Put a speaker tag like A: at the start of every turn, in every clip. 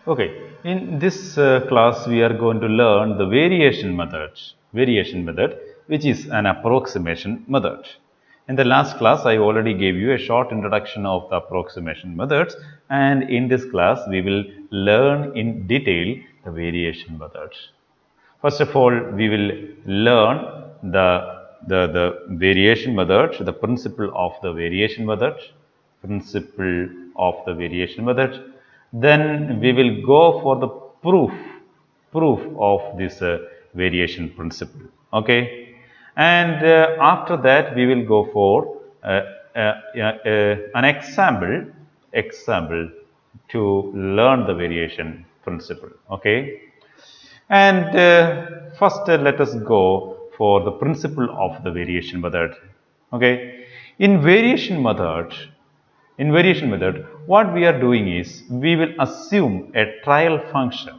A: Okay, in this class we are going to learn the variation method, which is an approximation method. In the last class I already gave you a short introduction of the approximation methods, and in this class we will learn in detail the variation methods. First of all, we will learn the variation method, the principle of the variation method, Then we will go for the proof of this variation principle. Okay, and after that we will go for an example to learn the variation principle. Okay. And first let us go for the principle of the variation method. Okay, in variation method, what we are doing is we will assume a trial function.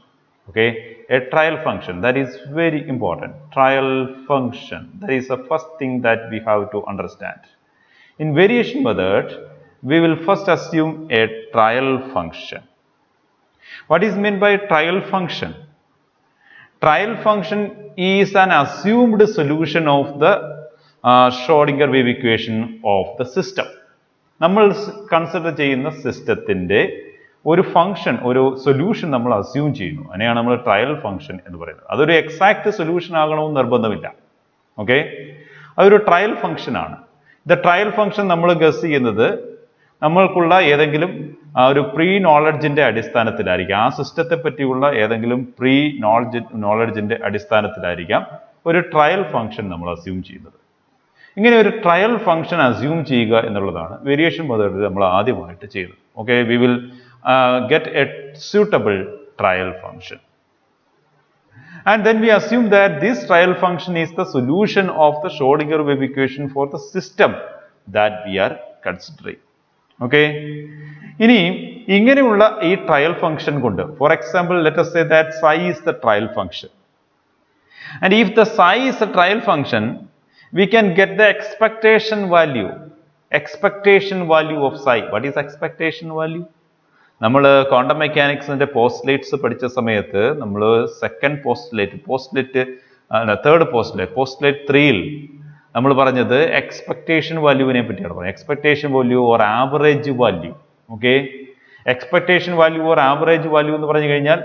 A: Okay, a trial function, that is very important. Trial function, that is the first thing that we have to understand. In variation method, we will first assume a trial function. What is meant by trial function? Trial function is an assumed solution of the Schrodinger wave equation of the system. നമ്മൾ consider ചെയ്യുന്ന സിസ്റ്റത്തിന്റെ ഒരു function, ഒരു solution നമ്മൾ assume ചെയ്യുന്നു. അതിനെയാണ് നമ്മൾ trial function എന്ന് പറയുന്നത്. അതൊരു എക്സാക്ട് സൊല്യൂഷൻ ആകണമെന്ന് നിർബന്ധമില്ല. ഓക്കെ, അതൊരു ട്രയൽ ഫംഗ്ഷൻ ആണ്. ദ ട്രയൽ ഫംഗ്ഷൻ നമ്മൾ ഗസ് ചെയ്യുന്നത് നമ്മൾക്കുള്ള ഏതെങ്കിലും ഒരു പ്രീ നോളജിന്റെ അടിസ്ഥാനത്തിലായിരിക്കാം. ആ സിസ്റ്റത്തെ പറ്റിയുള്ള ഏതെങ്കിലും പ്രീ നോളജിന്റെ അടിസ്ഥാനത്തിലായിരിക്കാം ഒരു ട്രയൽ ഫംഗ്ഷൻ നമ്മൾ അസ്യൂം ചെയ്യുന്നത്. ഇങ്ങനെ ഒരു ട്രയൽ ഫംഗ്ഷൻ അസ്യൂം ചെയ്യുക എന്നുള്ളതാണ് വേരിയേഷൻ മെത്തേഡിൽ നമ്മൾ ആദ്യമായിട്ട് ചെയ്യുന്നത്. Okay, we will get A suitable trial function. And then we assume that this trial function is the solution of the Schrodinger wave equation for the system that we are considering. Okay, ഇനി ഇങ്ങനെയുള്ള ഈ trial function കൊണ്ട്, for example let us say that psi is the trial function, and if the psi is a trial function, we can get the expectation value of psi. What is expectation value? നമ്മൾ quantum മെക്കാനിക്സിന്റെ postulates പഠിച്ച സമയത്ത് നമ്മൾ third postulate 3ൽ നമ്മൾ പറഞ്ഞത് expectation വാല്യൂവിനെ പറ്റിയാണ് പറഞ്ഞത്. Expectation value or average value. Okay, expectation value or average value എന്ന് പറഞ്ഞു കഴിഞ്ഞാൽ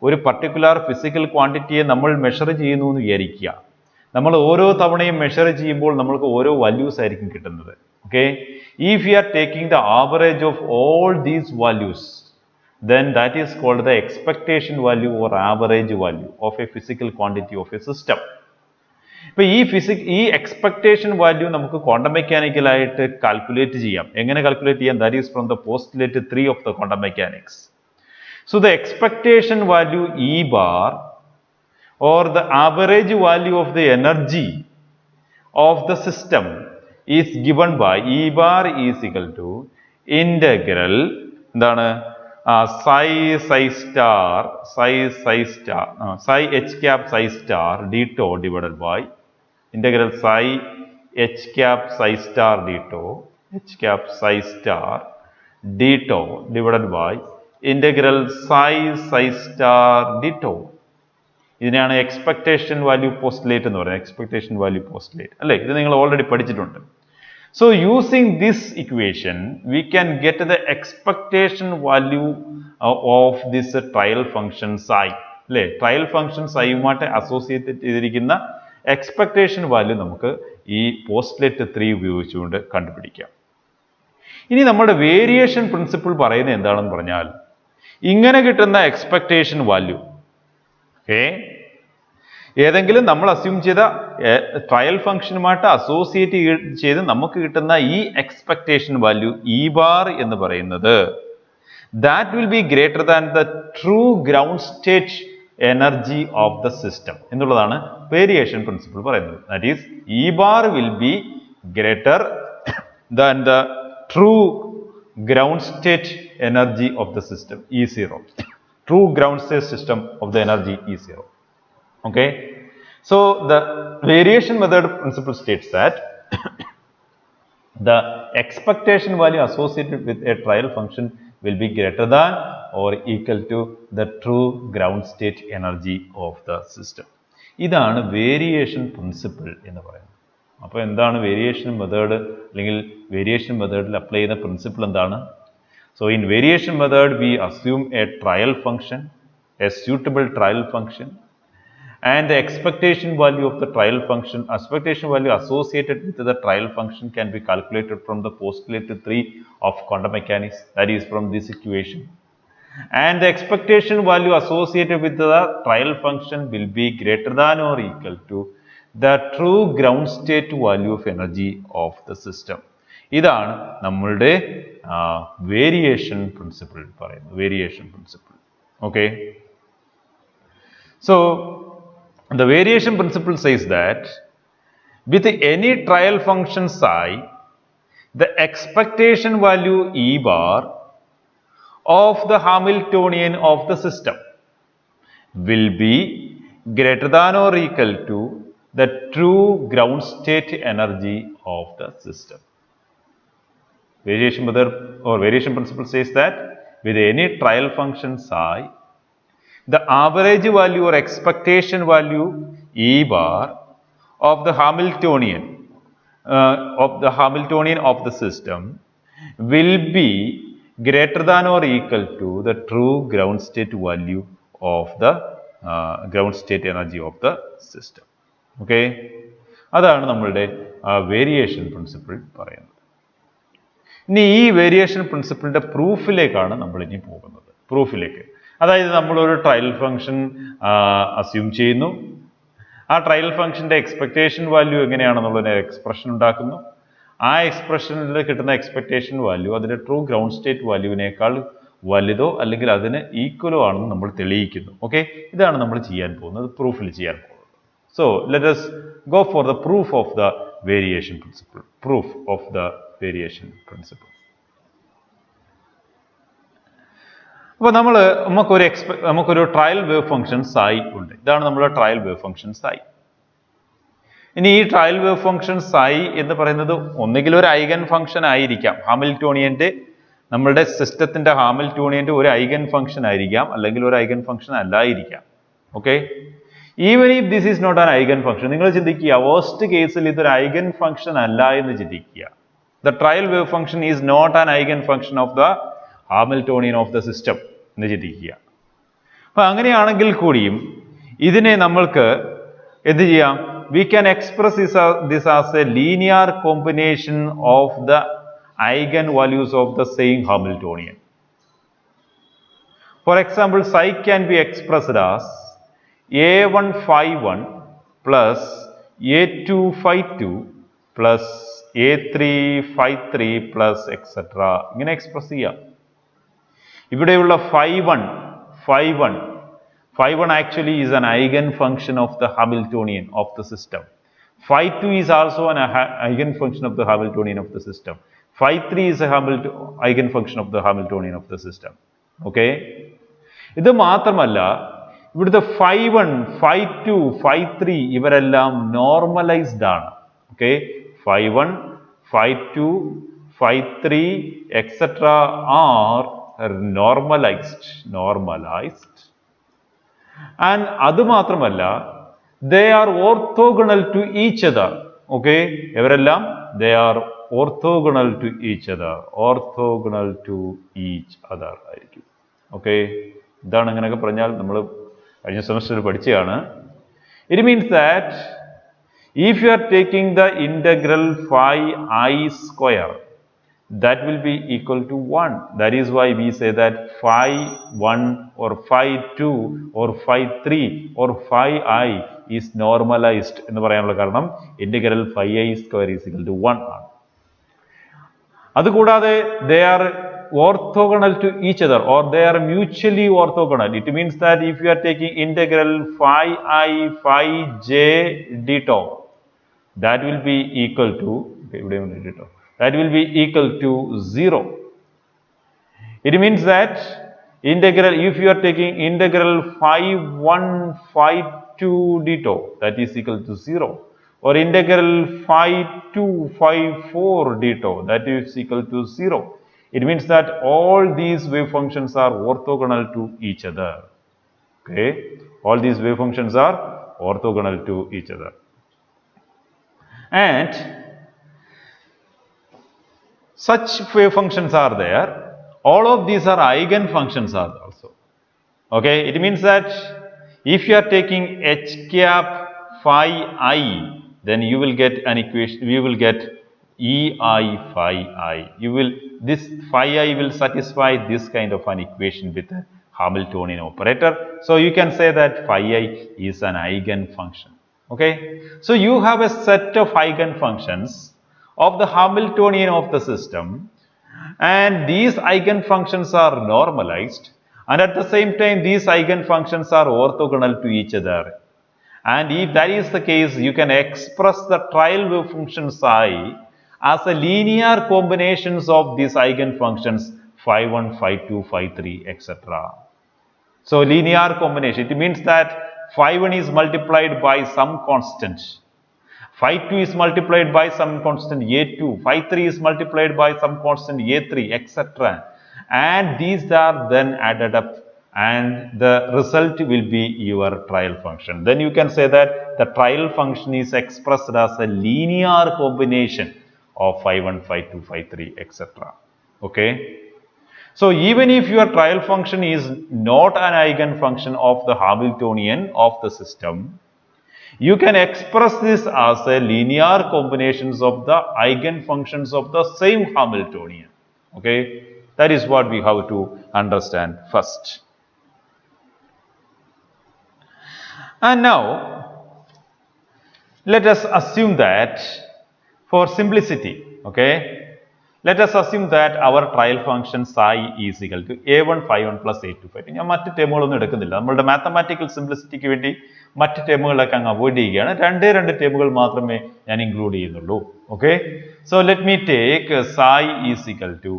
A: ഒരു പർട്ടിക്കുലർ ഫിസിക്കൽ ക്വാണ്ടിറ്റിയെ നമ്മൾ മെഷർ ചെയ്യുന്നു എന്ന് വിചാരിക്കുക. നമ്മൾ ഓരോ തവണയും മെഷർ ചെയ്യുമ്പോൾ നമ്മൾക്ക് ഓരോ വാല്യൂസ് ആയിരിക്കും കിട്ടുന്നത്. Okay, if you are taking the average of all these values, then that is called the expectation value or average value of a physical quantity of a system. ഇപ്പോൾ ഈ എക്സ്പെക്ടേഷൻ വാല്യൂ നമുക്ക് quantum മെക്കാനിക്കലായിട്ട് calculate ചെയ്യാം. എങ്ങനെ calculate ചെയ്യാം? That is from the postulate 3 of the quantum mechanics. So the expectation value E bar or the average value of the energy of the system is given by E bar is equal to integral എന്താണ് psi h cap psi star d tau divided by integral psi h cap psi star d tau d tau divided by integral psi star d tau. ഇതിനെയാണ് expectation value postulate എന്ന് പറയുന്നത്. Expectation value postulate അല്ലേ? ഇത് നിങ്ങൾ already പഠിച്ചിട്ടുണ്ട്. So using this equation we can get the expectation value of this trial function psi അല്ലേ? Trial function psiയുമായിട്ട് associate ചെയ്തിരിക്കുന്ന expectation value നമുക്ക് ഈ പോസ്റ്റ്ലേറ്റ് 3 ഉപയോഗിച്ചുകൊണ്ട് കണ്ടുപിടിക്കാം. ഇനി നമ്മുടെ വേരിയേഷൻ പ്രിൻസിപ്പിൾ പറയുന്നത് എന്താണെന്ന് പറഞ്ഞാൽ, ഇങ്ങനെ കിട്ടുന്ന എക്സ്പെക്ടേഷൻ വാല്യൂ ഏതെങ്കിലും നമ്മൾ അസ്യൂം ചെയ്ത ട്രയൽ ഫംഗ്ഷനുമായിട്ട് അസോസിയേറ്റ് ചെയ്ത് നമുക്ക് കിട്ടുന്ന ഈ എക്സ്പെക്ടേഷൻ വാല്യൂ ഇ ബാർ എന്ന് പറയുന്നത് that will be greater than the true ground state energy of the system എന്നുള്ളതാണ് വേരിയേഷൻ പ്രിൻസിപ്പിൾ പറയുന്നത്. That is E bar will be greater than the true ground state energy of the system E0. True ground state system of the energy E0. Okay, so the variation method principle states that the expectation value associated with a trial function will be greater than or equal to the true ground state energy of the system. ഇതാണ് variation principle എന്ന് പറയുന്നത്. അപ്പോൾ എന്താണ് variation method അല്ലെങ്കിൽ variation മെത്തേഡിൽ apply ചെയ്യുന്ന principle എന്താണ്? So in variation method we assume a trial function, a suitable trial function, and the expectation value of the trial function, expectation value associated with the trial function can be calculated from the postulated 3 of quantum mechanics, that is from this equation. And the expectation value associated with the trial function will be greater than or equal to the true ground state value of energy of the system. ഇതാണ് നമ്മളുടെ variation principle പറയുന്നത്. Variation principle. Okay. So the variation principle says that with any trial function psi, the expectation value E bar of the Hamiltonian of the system will be greater than or equal to the true ground state energy of the system. Variation method or variation principle says that with any trial function psi, the average value or expectation value E bar of the Hamiltonian of the system will be greater than or equal to the true ground state value of the ground state energy of the system. Okay, അതാണ് നമ്മളുടെ variation principle പറയുന്നത്. ഇനി ഈ variation പ്രിൻസിപ്പിളിന്റെ പ്രൂഫിലേക്കാണ് നമ്മൾ ഇനി പോകുന്നത്. പ്രൂഫിലേക്ക്, അതായത് നമ്മളൊരു ട്രയൽ ഫംഗ്ഷൻ അസ്യൂം ചെയ്യുന്നു. ആ ട്രയൽ ഫംഗ്ഷന്റെ എക്സ്പെക്ടേഷൻ വാല്യൂ എങ്ങനെയാണെന്നുള്ളതിന് എക്സ്പ്രഷൻ ഉണ്ടാക്കുന്നു. ആ എക്സ്പ്രഷനിൽ കിട്ടുന്ന എക്സ്പെക്ടേഷൻ വാല്യൂ അതിന്റെ ട്രൂ ഗ്രൗണ്ട് സ്റ്റേറ്റ് വാല്യൂവിനേക്കാൾ വലുതോ അല്ലെങ്കിൽ അതിന് ഈക്വലോ ആണെന്ന് നമ്മൾ തെളിയിക്കുന്നു. ഓക്കെ, ഇതാണ് നമ്മൾ ചെയ്യാൻ പോകുന്നത്, പ്രൂഫിൽ ചെയ്യാൻ പോകുന്നത്. So let us go for the proof of the variation principle. Proof of the variation principle. അപ്പോൾ നമുക്കൊരു ട്രയൽ വേവ് ഫംഗ്ഷൻ psi ഉണ്ട്. ഇതാണ് നമ്മുടെ ട്രയൽ വേവ് ഫംഗ്ഷൻ psi. ഇനി ഈ ട്രയൽ വേവ് ഫംഗ്ഷൻ psi എന്ന് പറയുന്നത് ഒന്നുകിൽ ഒരു ഐഗൻ ഫംഗ്ഷൻ ആയിരിക്കാം, ഹാമിൽട്ടോണിയന്റെ നമ്മളുടെ സിസ്റ്റത്തിന്റെ ഹാമിൽട്ടോണിയന്റെ ഒരു ഐഗൻ ഫംഗ്ഷൻ ആയിരിക്കാം, അല്ലെങ്കിൽ ഒരു ഐഗൻ ഫംഗ്ഷൻ അല്ലായിരിക്കാം. Okay, even if this is not an eigen function, നിങ്ങൾ ചിന്തിക്കുക വേസ്റ്റ് കേസിൽ ഇതൊരു ഐഗൻ ഫംഗ്ഷൻ അല്ല എന്ന് ചിന്തിക്കുക. The trial wave function is not an eigen function of the Hamiltonian of the system എന്ന് ചിന്തിക്കുക. അപ്പൊ അങ്ങനെയാണെങ്കിൽ കൂടിയും ഇതിനെ നമ്മൾക്ക് എന്ത് ചെയ്യാം? We can express this as a linear combination of the eigenvalues of the same Hamiltonian. For example, psi can be expressed as a1 phi 1 plus a2 phi 2 plus a3 phi 3 plus etc. ഇങ്ങനെ express ചെയ്യാം. ഇവിടെയുള്ള phi 1 actually is an eigen function of the Hamiltonian of the system. Phi 2 is also an eigen function of the Hamiltonian of the system. Phi 3 is a eigen function of the Hamiltonian of the system. Okay? ഇത് മാത്രമല്ല, ഇവിടുത്തെ phi 1, phi 2, phi 3 ഇവരെല്ലാം normalised ആണ്. Okay? Phi 1, phi 2, phi 3 etc. are normalized. And അത് മാത്രമല്ല, they are orthogonal to each other. Okay, ഇവരെല്ലാം they are orthogonal to each other. ആയിരിക്കും. Okay, ഇതാണ് അങ്ങനെയൊക്കെ പറഞ്ഞാൽ നമ്മൾ കഴിഞ്ഞ സെമസ്റ്ററിൽ പഠിച്ചതാണ്. It means that if you are taking the integral phi I square, that will be equal to 1. That is why we say that phi 1 or phi 2 or phi 3 or phi I is normalized എന്ന് പറയാനുള്ള കാരണം integral phi I square is equal to 1 ആണ്. അതുകൂടാതെ they are orthogonal to each other or they are mutually orthogonal. It means that if you are taking integral phi I phi j d tau, that will be equal to that will be equal to 0. It means that integral, if you are taking integral phi 1 phi 2 d tau, that is equal to 0, or integral phi 2 phi 4 d tau, that is equal to 0. It means that all these wave functions are orthogonal to each other. Okay, all these wave functions are orthogonal to each other. And such wave functions are there. All of these are eigenfunctions are also. Okay, it means that if you are taking h cap phi I, then you will get an equation, you will get ei phi I. This phi I will satisfy this kind of an equation with a Hamiltonian operator. So you can say that phi I is an eigenfunction. Okay, so you have a set of eigenfunctions of the Hamiltonian of the system, and these eigenfunctions are normalized, and at the same time these eigenfunctions are orthogonal to each other. And if that is the case, you can express the trial wave function psi as a linear combinations of these eigenfunctions phi 1, phi 2, phi 3, etc. So linear combination, it means that phi 1 is multiplied by some constant, phi 2 is multiplied by some constant a2, phi 3 is multiplied by some constant a3, etc. And these are then added up, and the result will be your trial function. Then you can say that the trial function is expressed as a linear combination of phi 1, phi 2, phi 3, etc. Okay. So even if your trial function is not an eigenfunction of the Hamiltonian of the system, you can express this as a linear combinations of the eigenfunctions of the same Hamiltonian. Okay, that is what we have to understand first. And now let us assume that for simplicity, okay, let us assume that our trial function psi is equal to a1 phi 1 plus a2 phi 2. ഞാൻ മറ്റ് ടേമുകളൊന്നും എടുക്കുന്നില്ല. നമ്മളുടെ mathematical സിംപ്ലിസിറ്റിക്ക് വേണ്ടി മറ്റ് ടേമുകളൊക്കെ അങ്ങ് avoid ചെയ്യുകയാണ്. രണ്ട് ടേമുകൾ മാത്രമേ ഞാൻ ഇൻക്ലൂഡ് ചെയ്യുന്നുള്ളൂ. Okay, so let me take psi is equal to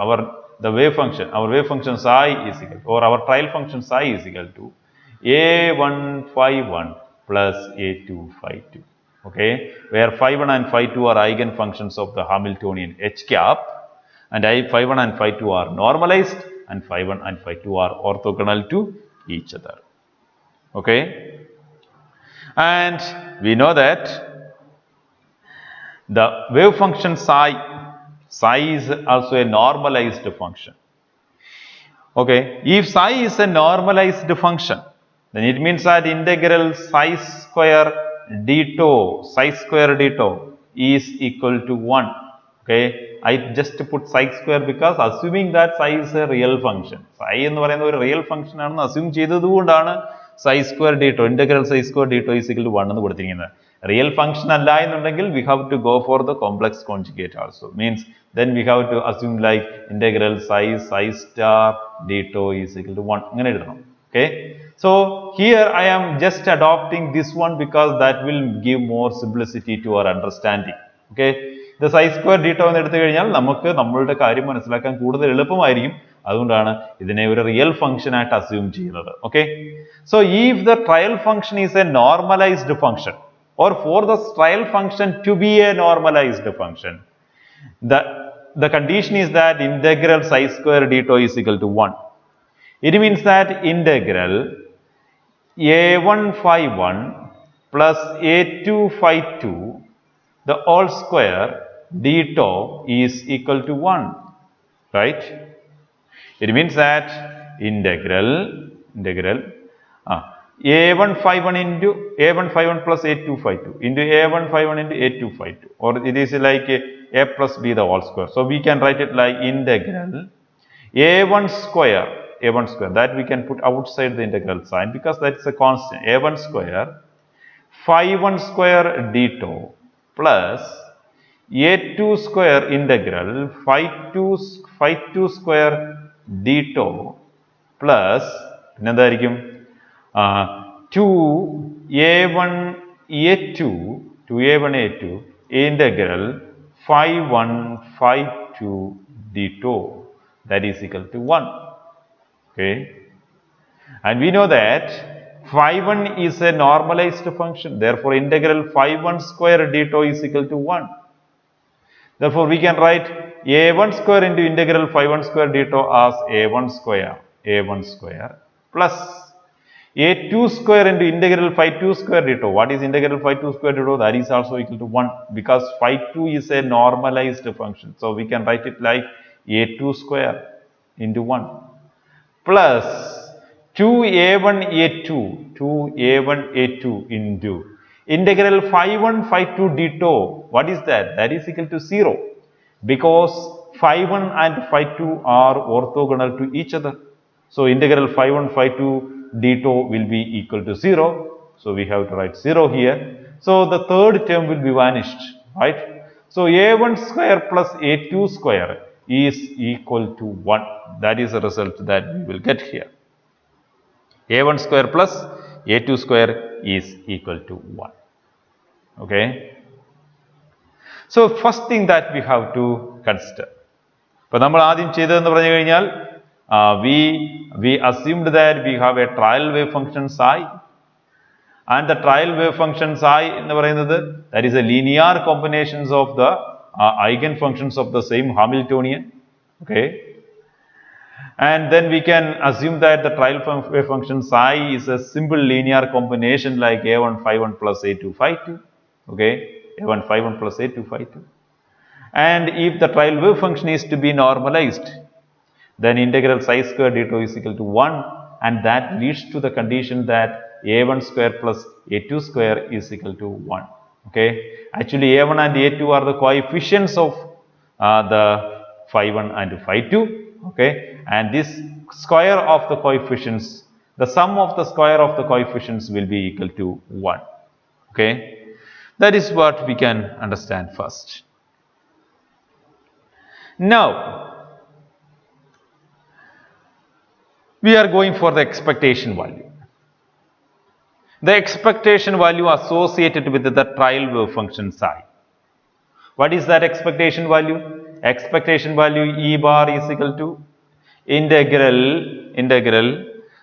A: our wave function psi is equal to, or our trial function psi is equal to a1 phi 1 plus a2 phi 2. Okay, where phi 1 and phi 2 are eigenfunctions of the Hamiltonian h cap, and phi 1 and phi 2 are normalized, and phi 1 and phi 2 are orthogonal to each other. Okay, and we know that the wave function psi is also a normalized function. Okay, if psi is a normalized function, then it means that integral psi square d tau is equal to 1. Okay, I just put psi square because assuming that psi is a real function. Psi എന്ന് പറയുന്ന ഒരു real function ആണെന്ന് assume ചെയ്തതുകൊണ്ടാണ് psi square d tau, integral psi square d tau is equal to 1 എന്ന് കൊടുത്തിരിക്കുന്നത്. Real function അല്ല എന്നുണ്ടെങ്കിൽ we have to go for the complex conjugate also. Means then we have to assume like integral psi star d tau is equal to 1. അങ്ങനെ എഴുതണം. Okay, so here I am just adopting this one because that will give more simplicity to our understanding. Okay, the psi square d tau എന്ന് എടുത്തു കഴിഞ്ഞാൽ നമുക്ക് നമ്മളുടെ കാര്യം മനസ്സിലാക്കാൻ കൂടുതൽ എളുപ്പമായിരിക്കും. അതുകൊണ്ടാണ് ഇതിനെ ഒരു റിയൽ ഫംഗ്ഷൻ ആയിട്ട് അസ്യൂം ചെയ്യുന്നത്. Okay, so if the trial function is a normalized function, or for the trial function to be a normalized function, the condition is that integral psi square d tau is equal to 1. It means that integral a1 phi 1 plus a2 phi 2 the whole square d tau is equal to 1, right? It means that integral a1 phi 1 into a1 phi 1 plus a2 phi 2 into a1 phi 1 into a2 phi 2, or it is like a plus b the whole square. So we can write it like integral a1 square, that we can put outside the integral sign because that's a constant, a1 square phi 1 square d tau plus a2 square integral phi 2 square d tau plus 2a1 a2 integral phi 1 phi 2 d tau, that is equal to 1. Okay, and we know that phi 1 is a normalized function, therefore integral phi 1 square d tau is equal to 1. Therefore, we can write a1 square into integral phi 1 square d tau as a1 square plus a2 square into integral phi 2 square d tau. What is integral phi 2 square d tau? That is also equal to 1 because phi 2 is a normalized function. So, we can write it like a2 square into 1 plus 2a1 a2 into integral phi 1 phi 2 d tau. What is that? That is equal to 0 because phi 1 and phi 2 are orthogonal to each other. So, integral phi 1 phi 2 d tau will be equal to 0. So, we have to write 0 here. So, the third term will be vanished, right? So, a1 square plus a2 square is equal to 1. That is the result that we will get here. a1 square plus a2 square is equal to 1. Okay. So, first thing that we have to consider. We assumed that we have a trial wave function psi, and the trial wave function psi that is a linear combinations of the eigenfunctions of the same Hamiltonian. Okay. And then we can assume that the trial wave function psi is a simple linear combination like a1 phi 1 plus a2 phi 2. Okay, a1 phi 1 plus a2 phi 2. And if the trial wave function is to be normalized, then integral psi square d tau is equal to 1, and that leads to the condition that a1 square plus a2 square is equal to 1. Okay, actually a1 and a2 are the coefficients of the phi 1 and phi 2. Okay, and this square of the coefficients, the sum of the square of the coefficients will be equal to 1. Okay, that is what we can understand first. Now, we are going for the expectation value. The expectation value associated with the trial wave function psi. What is that expectation value? Expectation value E bar is equal to integral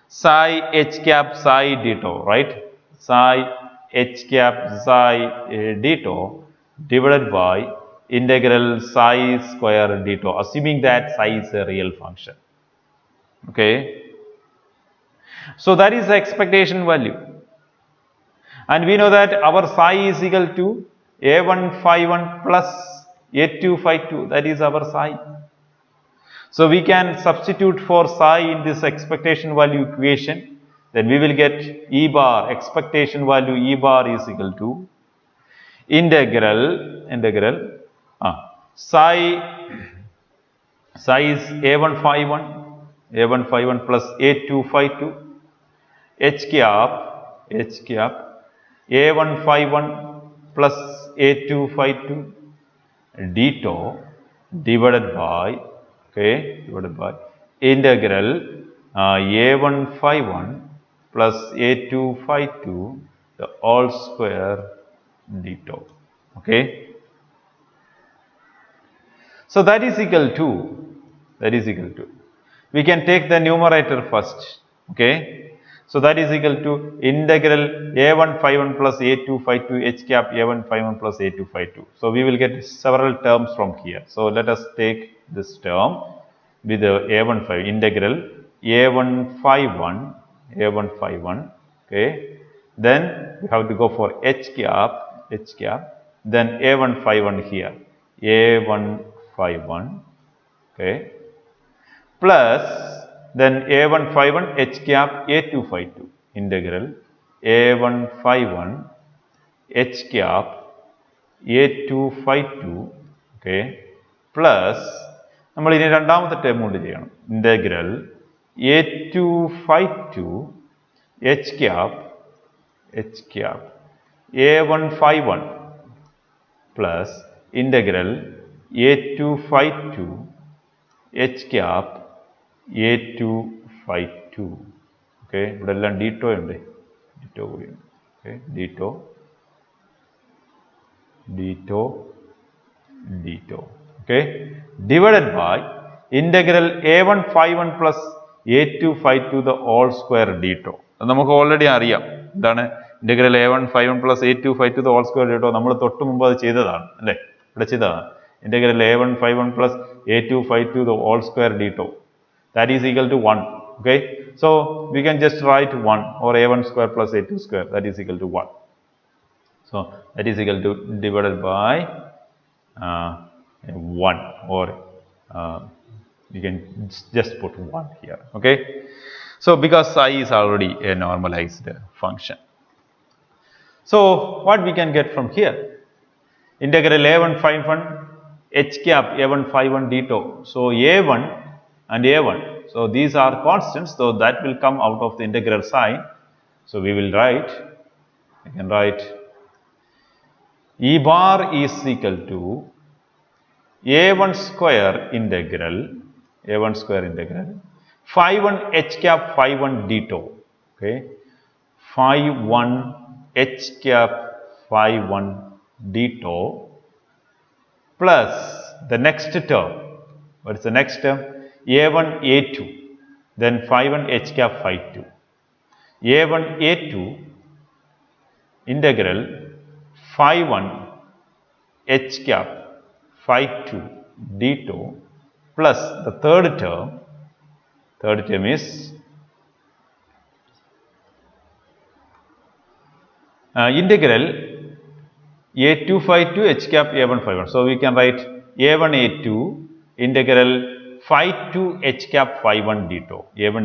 A: psi h cap psi d tau, right? Psi h cap psi d tau divided by integral psi square d tau, assuming that psi is a real function. Okay. So, that is the expectation value. And we know that our psi is equal to a1 phi 1 plus a2 phi 2, that is our psi. So, we can substitute for psi in this expectation value equation, then we will get E bar, expectation value E bar is equal to integral psi is a1 phi 1 plus a2 phi 2 h cap a1 phi 1 plus a2 phi 2 d tau divided by integral a1 phi 1 plus a2 phi 2 the all square d tau. Okay. So, that is equal to we can take the numerator first. Okay. So, that is equal to integral a1 phi 1 plus a2 phi 2 h cap a1 phi 1 plus a2 phi 2. So, we will get several terms from here. So, let us take this term with the a1 phi integral a1 phi 1. Okay. Then we have to go for h cap, then a1 phi 1 here, a1 phi 1. Okay. Plus then a1 phi 1 h cap a2 phi 2 integral a1 phi 1 h cap a2 phi 2. Okay. Plus നമ്മൾ ഇനി രണ്ടാമത്തെ term കൊണ്ട് ചെയ്യണം, integral a2 phi 2 h cap a1 phi 1 plus integral a2 phi 2 h cap a2 phi 2. Okay, ഇവിടെ എല്ലാം d tau ഉണ്ട്, കൂടിയുണ്ട്. Okay, d tau. Okay, divided by integral a1 phi 1 plus a2 phi 2 the all square d tau. നമുക്ക് already അറിയാം എന്താണ് integral a1 phi 1 plus a2 phi 2 the all square d tau. നമ്മൾ തൊട്ട് മുമ്പ് അത് ചെയ്തതാണ് അല്ലേ, ഇവിടെ ചെയ്തതാണ്. Integral a1 phi 1 plus a2 phi 2 the whole square d tau. That is equal to 1. Okay. So we can just write 1 or a1 square plus a2 square, that is equal to 1. So that is equal to divided by 1, or you can just put 1 here. Okay. So because psi is already a normalized function. So what we can get from here? Integral a1 phi 1 h cap a1 phi 1 d tau. So a1 and a1. So these are constants. So that will come out of the integral sign. So we will write. I can write E bar is equal to a1 square integral phi 1 h cap phi 1 d tau. Okay. Phi 1 h cap phi 1 d tau plus the next term. What is the next term? a1 a2, then phi 1 h cap phi 2. a1 a2 integral phi 1 h cap phi 2 d tau plus the third term is integral a2 phi 2 h cap a1 phi 1. So we can write a1 a2 integral phi 2 h cap phi 1 d tau. a1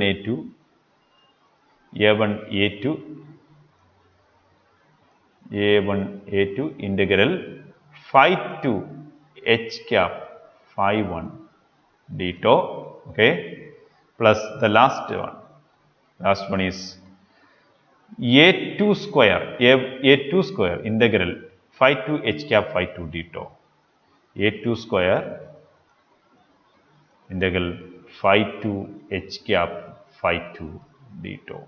A: a2 integral phi 2 h cap phi 1 d tau. Okay, plus the last one is a2 square integral phi 2 h cap phi 2 d tau. a2 square integral phi 2 h cap phi 2 d tau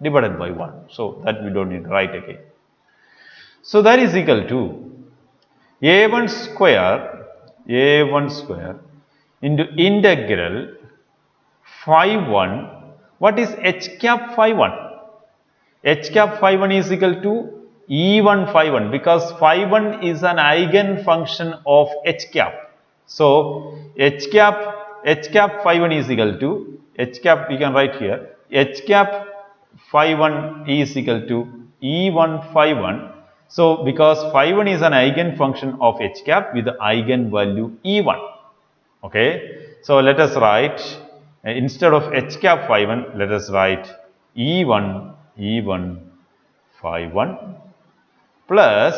A: divided by 1. So that we don't need to write again. So that is equal to a1 square into integral phi 1. What is h cap phi 1? H cap phi 1 is equal to E1 phi 1, because phi 1 is an eigen function of h cap. So h cap phi 1 is equal to h cap, we can write here, h cap phi 1 is equal to E1 phi 1. So because phi 1 is an eigen function of h cap with the eigen value E1. Okay. So let us write, instead of h cap phi 1, let us write E1 phi 1 plus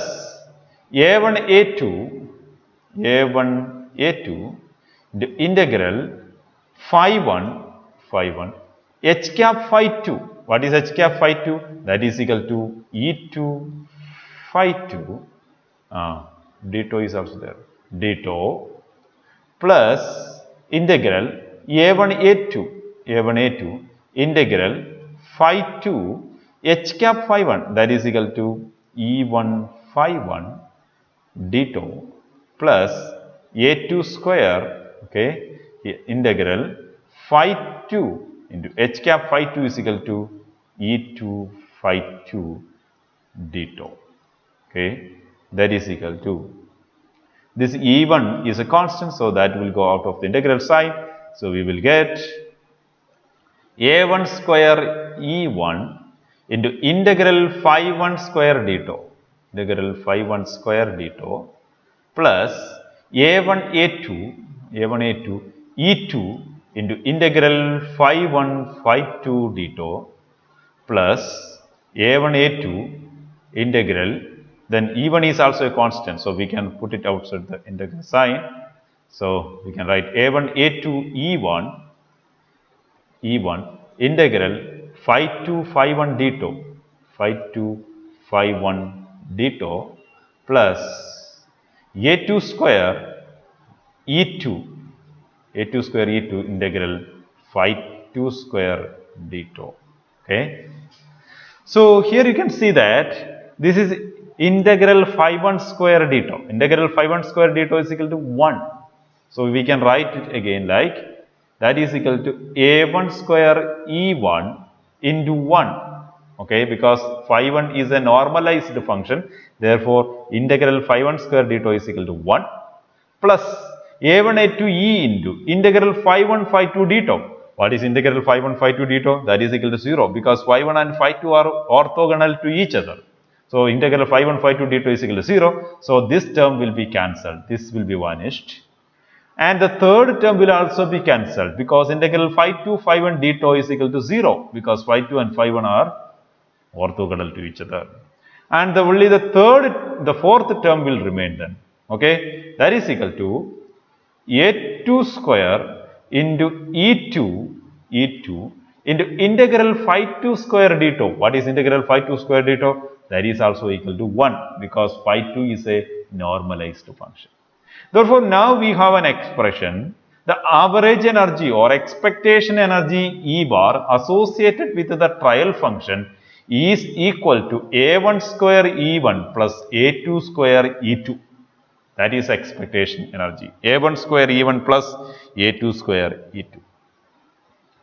A: a1 a2 the integral phi 1 h cap phi 2. What is h cap phi 2? That is equal to E2 phi 2 d tau is also there, d tau plus integral a1 a2 integral phi 2 h cap phi 1, that is equal to E1 phi 1 d tau plus a2 square, okay, integral phi 2 into h cap phi 2 is equal to E2 phi 2 d tau. Okay, that is equal to, this E1 is a constant, so that will go out of the integral sign. So we will get a1 square E1 into integral phi 1 square d tau, plus a1 a2 E2 into integral phi 1 phi 2 d tau plus a1 a2 integral, then E1 is also a constant, so we can put it outside the integral sign. So we can write a1 a2 E1 integral phi 2 phi 1 d tau plus a2 square E2 integral phi 2 square d tau. Okay. So here you can see that this is integral phi 1 square d tau. Integral phi 1 square d tau is equal to 1. So we can write it again like that is equal to a1 square E1 into 1. Okay, because phi 1 is a normalized function, therefore integral phi 1 square d tau is equal to 1 plus a1 a2 e into integral phi1 phi2 d tau. What is integral phi1 phi2 d tau? That is equal to 0 because phi1 and phi2 are orthogonal to each other. So integral phi1 phi2 d tau is equal to 0. So this term will be cancelled. This will be vanished. And the third term will also be cancelled because integral phi2 phi1 d tau is equal to 0 because phi2 and phi1 are orthogonal to each other. And only the fourth term will remain then. Okay, that is equal to a2 square into e2 into integral phi2 square d tau. What is integral phi2 square d tau? That is also equal to 1 because phi2 is a normalized function. Therefore, now we have an expression, the average energy or expectation energy E bar associated with the trial function is equal to a1 square E1 plus a2 square E2. That is expectation energy, a1 square E1 plus a2 square E2.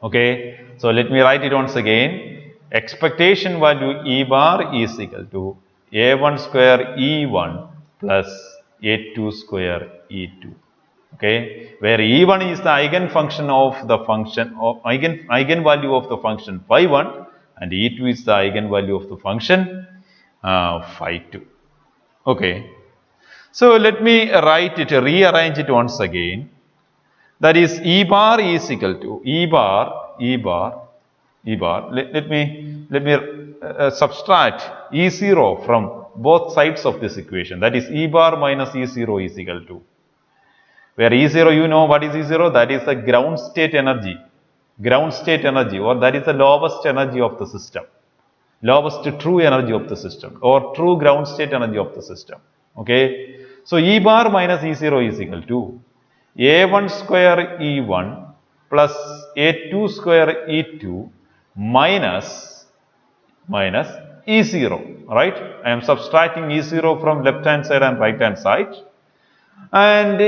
A: Okay, so let me write it once again. Expectation value E bar is equal to a1 square E1 plus a2 square E2. Okay, where E1 is the eigenfunction of the function of eigenvalue of the function phi1 and E2 is the eigenvalue of the function phi2. Okay, so let me rearrange it once again. That is E bar is equal to E bar. Let me subtract E0 from both sides of this equation. That is E bar minus E0 is equal to, where E0, you know what is E0? That is the ground state energy or that is the lowest energy of the system, lowest true energy of the system or true ground state energy of the system. Okay, so E bar minus E0 is equal to a1 square E1 plus a2 square E2 minus E0, right? I am subtracting E0 from left hand side and right hand side, and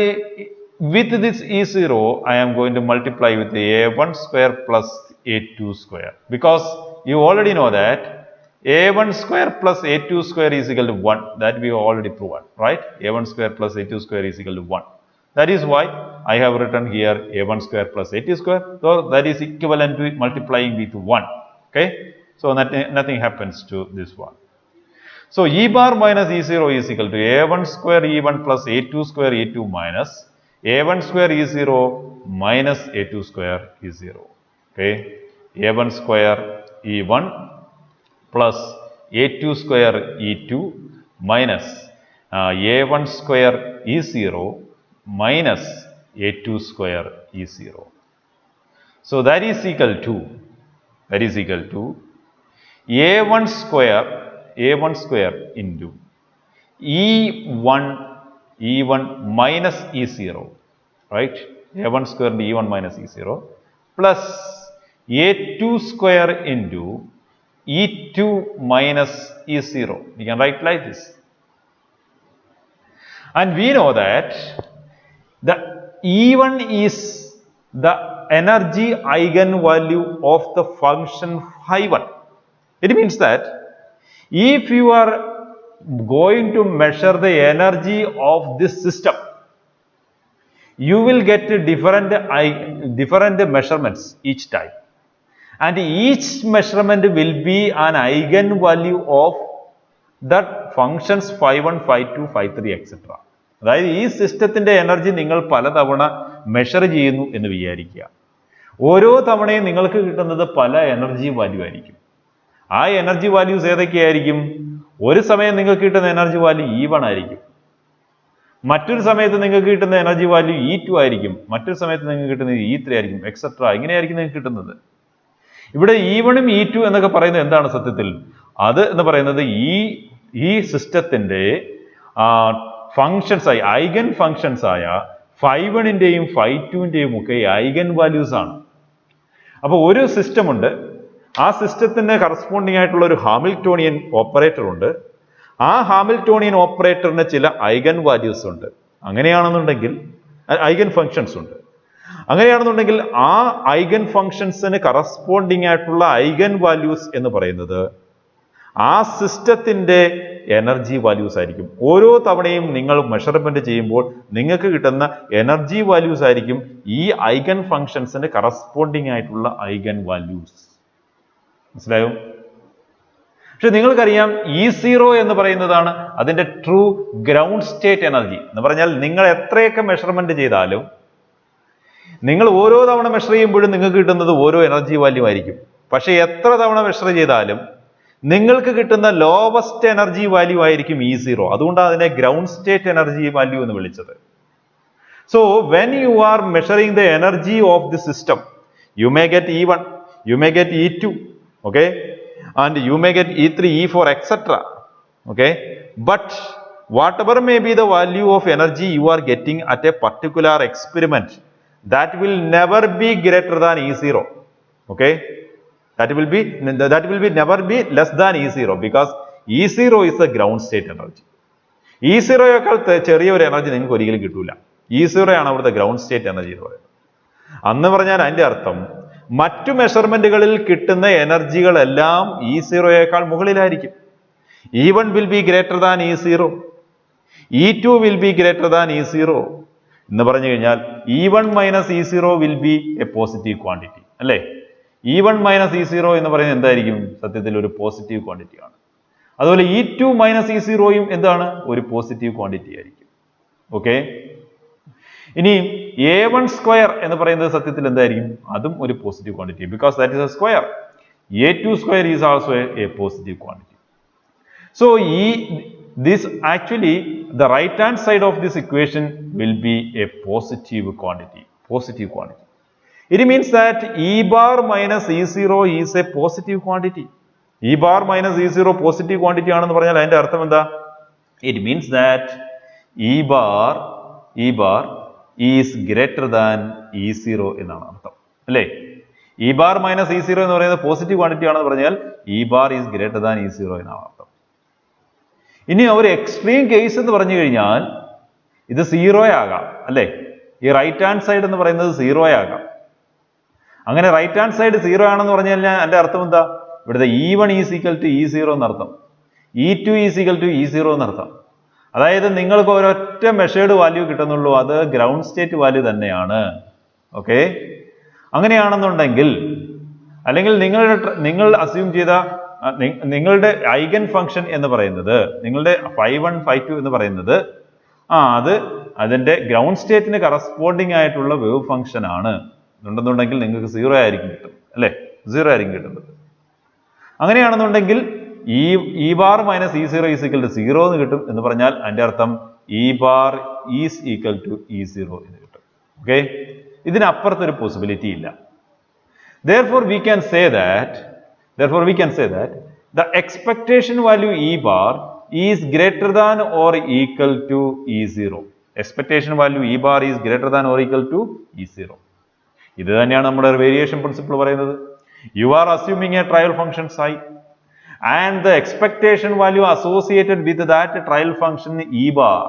A: with this E0 I am going to multiply with the a1 square plus a2 square because you already know that a1 square plus a2 square is equal to 1. That we have already proven, right? a1 square plus a2 square is equal to 1. That is why I have written here a1 square plus a2 square. So that is equivalent to multiplying with 1. Okay, so nothing happens to this one. So E bar minus E0 is equal to a1 square E1 plus a2 square E2 minus a1 square E0 minus a2 square E0. Okay, a1 square E1 plus a2 square E2 minus a1 square E0 minus a2 square E0. So that is equal to a1 square into E1 minus E0, right? a1 square into E1 minus E0 plus a2 square into E2 minus E0. We can write like this. And we know that the E1 is the energy eigenvalue of the function phi1. It means that if you are going to measure the energy of this system, you will get different measurements each time. And each measurement will be an eigenvalue of that functions phi1, phi2, phi3, etc. അതായത് ഈ സിസ്റ്റത്തിന്റെ energy നിങ്ങൾ പലതവണ measure ചെയ്യുന്നു എന്ന് വിചാരിക്കുക. ഓരോ തവണയും നിങ്ങൾക്ക് കിട്ടുന്നത് പല എനർജി വാല്യൂ ആയിരിക്കും. ആ എനർജി വാല്യൂസ് ഏതൊക്കെയായിരിക്കും? ഒരു സമയം നിങ്ങൾക്ക് കിട്ടുന്ന എനർജി വാല്യൂ E1 ആയിരിക്കും, മറ്റൊരു സമയത്ത് നിങ്ങൾക്ക് കിട്ടുന്ന എനർജി വാല്യൂ E2 ആയിരിക്കും, മറ്റൊരു സമയത്ത് നിങ്ങൾക്ക് കിട്ടുന്നത് E3 ആയിരിക്കും, എക്സെട്ര. ഇങ്ങനെയായിരിക്കും നിങ്ങൾക്ക് കിട്ടുന്നത്. ഇവിടെ E1 ഉം E2 എന്നൊക്കെ പറയുന്നത് എന്താണ് സത്യത്തിൽ? അത് എന്ന് പറയുന്നത് ഈ സിസ്റ്റത്തിന്റെ ഫങ്ഷൻസ് ആയി ഐഗൻ ഫങ്ഷൻസ് ആയ phi1ന്റെയും phi2ന്റെയും ഒക്കെ ഐഗൻ വാല്യൂസ് ആണ്. അപ്പോൾ ഒരു സിസ്റ്റം ഉണ്ട്, ആ സിസ്റ്റത്തിന് കറസ്പോണ്ടിങ് ആയിട്ടുള്ള ഒരു ഹാമിൽട്ടോണിയൻ ഓപ്പറേറ്റർ ഉണ്ട്. ആ ഹാമിൽട്ടോണിയൻ ഓപ്പറേറ്ററിന് ചില ഐഗൻ വാല്യൂസ് ഉണ്ട്. അങ്ങനെയാണെന്നുണ്ടെങ്കിൽ ഐഗൻ ഫങ്ഷൻസ് ഉണ്ട്. അങ്ങനെയാണെന്നുണ്ടെങ്കിൽ ആ ഐഗൻ ഫങ്ഷൻസിന് കറസ്പോണ്ടിങ് ആയിട്ടുള്ള ഐഗൻ വാല്യൂസ് എന്ന് പറയുന്നത് ആ സിസ്റ്റത്തിൻ്റെ എനർജി വാല്യൂസ് ആയിരിക്കും. ഓരോ തവണയും നിങ്ങൾ മെഷർമെന്റ് ചെയ്യുമ്പോൾ നിങ്ങൾക്ക് കിട്ടുന്ന എനർജി വാല്യൂസ് ആയിരിക്കും ഈ ഐഗൻ ഫങ്ഷൻസിന് കറസ്പോണ്ടിങ് ആയിട്ടുള്ള ഐഗൻ വാല്യൂസ്. മനസ്സിലായോ? പക്ഷെ നിങ്ങൾക്കറിയാം E0 എന്ന് പറയുന്നതാണ് അതിന്റെ ട്രൂ ഗ്രൗണ്ട് സ്റ്റേറ്റ് എനർജി. എന്ന് പറഞ്ഞാൽ നിങ്ങൾ എത്രയൊക്കെ മെഷർമെന്റ് ചെയ്താലും നിങ്ങൾ ഓരോ തവണ മെഷർ ചെയ്യുമ്പോഴും നിങ്ങൾക്ക് കിട്ടുന്നത് ഓരോ എനർജി വാല്യൂ ആയിരിക്കും. പക്ഷെ എത്ര തവണ മെഷർ ചെയ്താലും നിങ്ങൾക്ക് കിട്ടുന്ന ലോവസ്റ്റ് എനർജി വാല്യൂ ആയിരിക്കും E0. അതുകൊണ്ടാണ് അതിനെ ഗ്രൗണ്ട് സ്റ്റേറ്റ് എനർജി വാല്യൂ എന്ന് വിളിച്ചത്. So when you are measuring the energy of the system, you may get E1, you may get E2, okay, and you may get E3, E4, etc. Okay, but whatever may be the value of energy you are getting at a particular experiment, that will never be greater than E0. Okay, that will be never be less than E0 because E0 is the ground state energy. E0 യേക്കാൾ ചെറിയ ഒരു energy നിങ്ങൾക്ക് ഒരിക്കലും കിട്ടൂല. E0 ആണ് അവിടുത്തെ ground state energy എന്ന് പറയുന്നത്. അന്ന് പറഞ്ഞാൽ അതിന്റെ അർത്ഥം മറ്റു മെഷർമെന്റുകളിൽ കിട്ടുന്ന എനർജികളെല്ലാം E0 യേക്കാൾ മുകളിലായിരിക്കും. E1 will be greater than E0. E2 will be greater than E0. എന്ന് പറഞ്ഞു കഴിഞ്ഞാൽ E1 minus E0 will be a positive quantity. അല്ലേ? E1 minus E0 എന്ന് പറയുന്നത് എന്തായിരിക്കും? സത്യത്തിൽ ഒരു പോസിറ്റീവ് ക്വാണ്ടിറ്റി ആണ്. അതുപോലെ E2 minus E0യും എന്താണ്? ഒരു പോസിറ്റീവ് ക്വാണ്ടിറ്റി ആയിരിക്കും. ഓക്കെ, ഇനി A1 സ്ക്വയർ എന്ന് പറയുന്നത് സത്യത്തിൽ എന്തായിരിക്കും? അതും ഒരു positive quantity because that is A square. A2 square is also A positive quantity. So this actually the right hand side of this equation will be a positive quantity. It means that E bar minus E0 is a positive quantity. E bar minus E0 positive quantity ആണെന്ന് പറഞ്ഞാൽ അതിന്റെ അർത്ഥം എന്താ? It means that E bar is greater than E0 എന്നാണ് അർത്ഥം. അല്ലേ? E bar minus E0 എന്ന് പറയുന്നത് പോസിറ്റീവ് ക്വാണ്ടിറ്റി ആണെന്ന് പറഞ്ഞാൽ E bar is greater than E0 എന്നാണ് അർത്ഥം. ഇനി ഒരു എക്സ്ട്രീം കേസ് എന്ന് പറഞ്ഞു കഴിഞ്ഞാൽ ഇത് 0 ആകാം. അല്ലേ? ഈ റൈറ്റ് ഹാൻഡ് സൈഡ് എന്ന് പറയുന്നത് 0 ആകാം. അങ്ങനെ റൈറ്റ് ഹാൻഡ് സൈഡ് 0 ആണെന്ന് പറഞ്ഞു കഴിഞ്ഞാൽ അതിന്റെ അർത്ഥം എന്താ? ഇവിടുത്തെ E1 is equal to E0 എന്നർത്ഥം, E2 is equal to E0 എന്നർത്ഥം. അതായത് നിങ്ങൾക്ക് ഒരൊറ്റ മെഷേർഡ് വാല്യൂ കിട്ടുന്നുള്ളൂ, അത് ഗ്രൗണ്ട് സ്റ്റേറ്റ് വാല്യൂ തന്നെയാണ്. ഓക്കെ, അങ്ങനെയാണെന്നുണ്ടെങ്കിൽ അല്ലെങ്കിൽ നിങ്ങൾ അസ്യൂം ചെയ്ത നിങ്ങളുടെ ഐഗൻ ഫംഗ്ഷൻ എന്ന് പറയുന്നത് നിങ്ങളുടെ φ1 φ2 എന്ന് പറയുന്നത് അത് അതിന്റെ ഗ്രൗണ്ട് സ്റ്റേറ്റിന് കറസ്പോണ്ടിങ് ആയിട്ടുള്ള വേവ് ഫംഗ്ഷൻ ആണ് ഉണ്ടെന്നുണ്ടെങ്കിൽ നിങ്ങൾക്ക് 0 ആയിരിക്കും കിട്ടും. അല്ലേ? 0 ആയിരിക്കും കിട്ടുന്നത്. അങ്ങനെയാണെന്നുണ്ടെങ്കിൽ E bar minus E0 is equal to 0 എന്ന് കിട്ടും എന്ന് പറഞ്ഞാൽ അതിന്റെ അർത്ഥം E bar is equal to E0 എന്ന് കിട്ടും. ഓക്കെ, ഇതിനപ്പുറത്തൊരു പോസിബിലിറ്റി ഇല്ല. Therefore we can say that the expectation value E bar is greater than or equal to E0. Expectation value E bar is greater than or equal to E0. ഇത് തന്നെയാണ് നമ്മുടെ variation principle പറയുന്നത്. You are assuming a trial function psi and the expectation value associated with that trial function E bar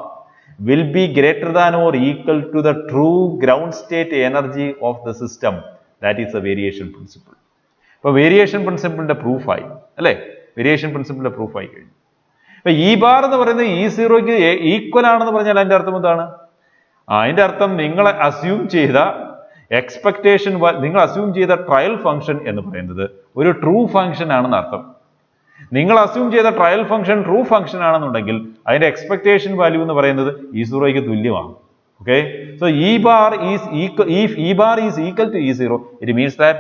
A: will be greater than or equal to the true ground state energy of the system. That is the variation principle. ഇപ്പോൾ variation പ്രിൻസിപ്പിളിന്റെ പ്രൂഫായി. അല്ലേ? Variation പ്രിൻസിപ്പിളിന്റെ പ്രൂഫായി കഴിഞ്ഞു. ഇപ്പൊ E bar എന്ന് പറയുന്നത് E0ക്ക് equal ആണെന്ന് പറഞ്ഞാൽ അതിന്റെ അർത്ഥം എന്താണ്? അതിന്റെ അർത്ഥം നിങ്ങൾ അസ്യൂം ചെയ്ത ട്രയൽ ഫംഗ്ഷൻ എന്ന് പറയുന്നത് ഒരു ട്രൂ ഫംഗ്ഷൻ ആണെന്ന് അർത്ഥം. നിങ്ങൾ അസ്യൂം ചെയ്ത ട്രയൽ ഫംഗ്ഷൻ ട്രൂ ഫംഗ്ഷൻ ആണെന്നുണ്ടെങ്കിൽ അതിന്റെ എക്സ്പെക്ടേഷൻ വാല്യൂ എന്ന് പറയുന്നത് E0ക്ക് തുല്യമാണ്. Okay, so E bar is equal, if E bar is equal to E0, it means that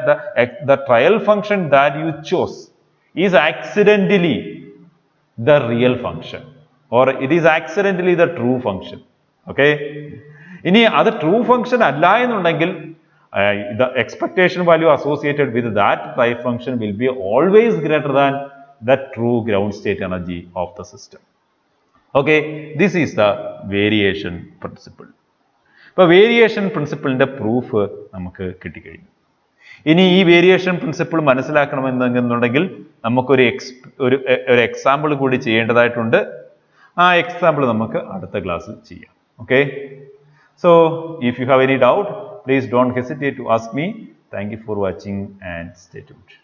A: the trial function that you chose is accidentally the real function or it is accidentally the true function. Okay, ഇനി അത് true function അല്ല എന്നുണ്ടെങ്കിൽ the expectation value associated with that trial function will be always greater than the true ground state energy of the system. Okay, this is the variation principle. ഇപ്പോൾ variation പ്രിൻസിപ്പിളിന്റെ proof നമുക്ക് കിട്ടിക്കഴിഞ്ഞു. ഇനി ഈ variation principle മനസ്സിലാക്കണമെന്നുണ്ടെങ്കിൽ നമുക്കൊരു example കൂടി ചെയ്യേണ്ടതായിട്ടുണ്ട്. ആ example നമുക്ക് അടുത്ത ക്ലാസ്സിൽ ചെയ്യാം. Okay, so if you have any doubt please don't hesitate to ask me. Thank you for watching and stay tuned.